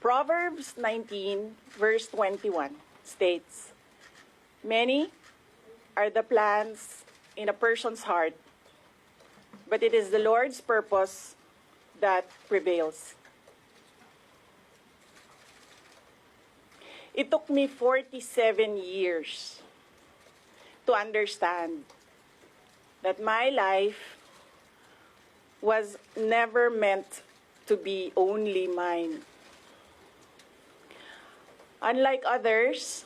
Proverbs 19, verse 21 states, "Many are the plans in a person's heart, but it is the Lord's purpose that prevails." It took me 47 years to understand that my life was never meant to be only mine. Unlike others,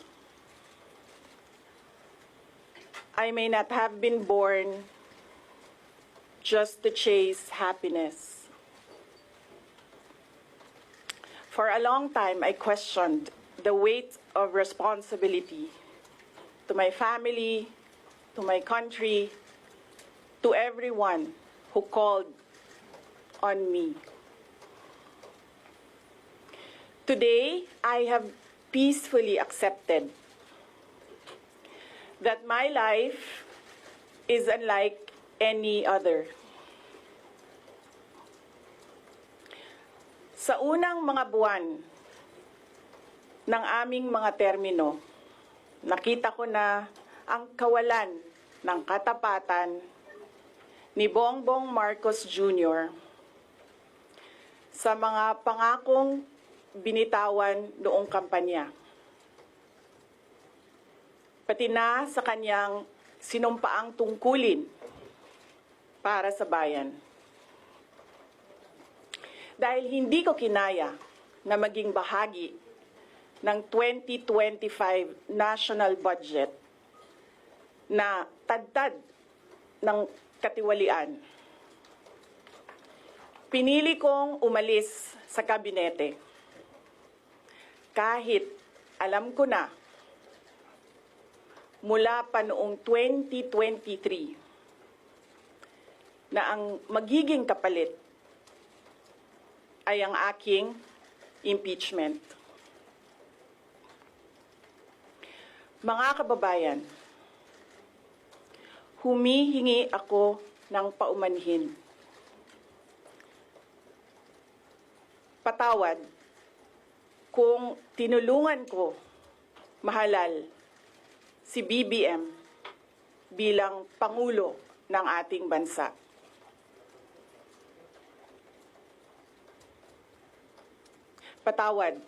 I may not have been born just to chase happiness. For a long time, I questioned the weight of responsibility to my family, to my country, to everyone who called on me. Today, I have peacefully accepted that my life is unlike any other. Sa unang mga buwan ng aming mga termino, nakita ko na ang kawalan ng katapatan ni Bongbong Marcos Jr. sa mga pangakong binitawan noong kampanya, pati na sa kanyang sinumpaang tungkulin para sa bayan. Dahil hindi ko kinaya na maging bahagi ng 2025 national budget na tadtad ng katiwalian, pinili kong umalis sa kabinete. Kahit alam ko na mula pa noong 2023 na ang magiging kapalit ay ang aking impeachment. Mga kababayan, humihingi ako ng paumanhin. Patawad kung tinulungan ko mahalal si BBM bilang Pangulo ng ating bansa. Patawad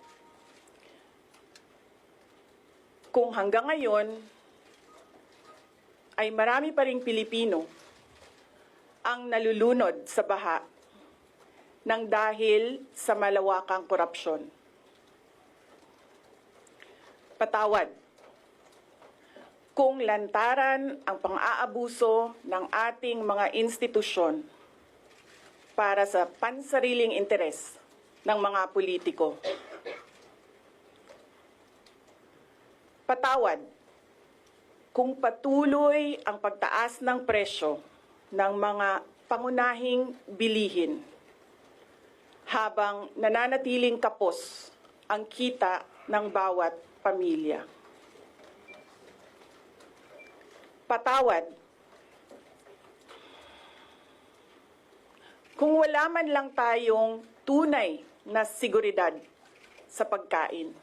kung hanggang ngayon ay marami pa ring Pilipino ang nalulunod sa baha ng dahil sa malawakang korupsyon. Patawad kung lantaran ang pang-aabuso ng ating mga institusyon para sa pansariling interes ng mga politiko. Patawad kung patuloy ang pagtaas ng presyo ng mga pangunahing bilihin habang nananatiling kapos ang kita ng bawat pamilya. Patawad kung wala man lang tayong tunay na seguridad sa pagkain.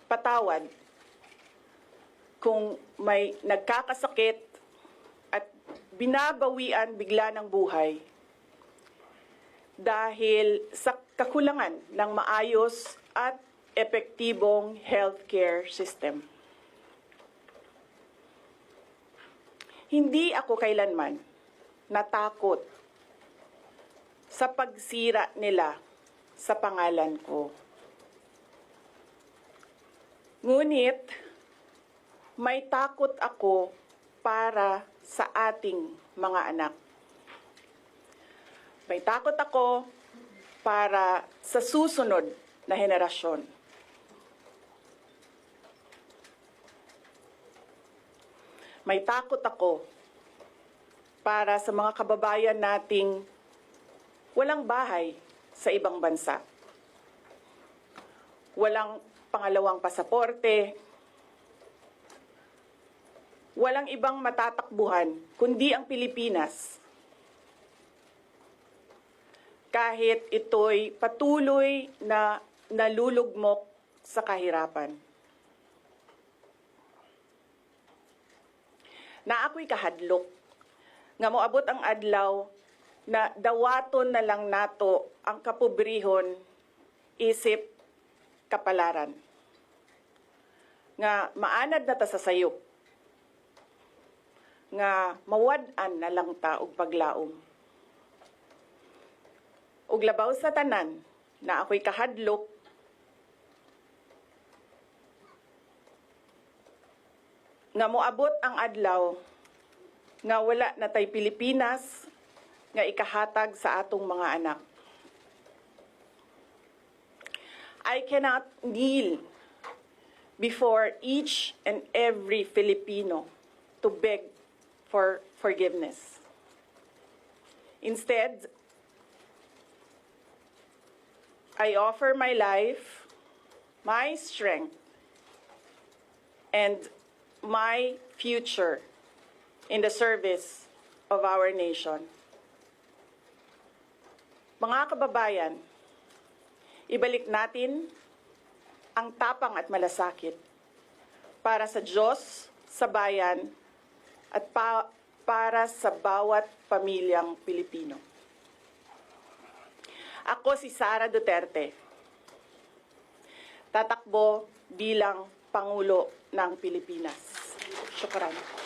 Patawad kung may nagkakasakit at binabawian bigla ng buhay dahil sa kakulangan ng maayos at epektibong healthcare system. Hindi ako kailanman natakot sa pagsira nila sa pangalan ko. Ngunit, may takot ako para sa ating mga anak. May takot ako para sa susunod na henerasyon. May takot ako para sa mga kababayan nating walang bahay sa ibang bansa. Walang pangalawang pasaporte. Walang ibang matatakbuhan kundi ang Pilipinas. kahit ito'y patuloy na nalulugmok sa kahirapan. Na ako'y kahadlok, nga moabot ang adlaw na dawaton na lang nato ang kapobrihon isip kapalaran. Nga maanad na ta sa sayop, nga mawad-an na lang ta og paglaom. Ug labaw sa tanan na ako'y kahadlok, nga moabot ang adlaw nga wala na tay Pilipinas nga ikahatag sa atong mga anak. I cannot kneel before each and every Filipino to beg for forgiveness. Instead, I offer my life, my strength, and my future in the service of our nation. Mga kababayan, ibalik natin ang tapang at malasakit para sa Diyos, sa bayan, at para sa bawat pamilyang Pilipino. Ako si Sara Duterte, tatakbo bilang Pangulo ng Pilipinas. Syukran.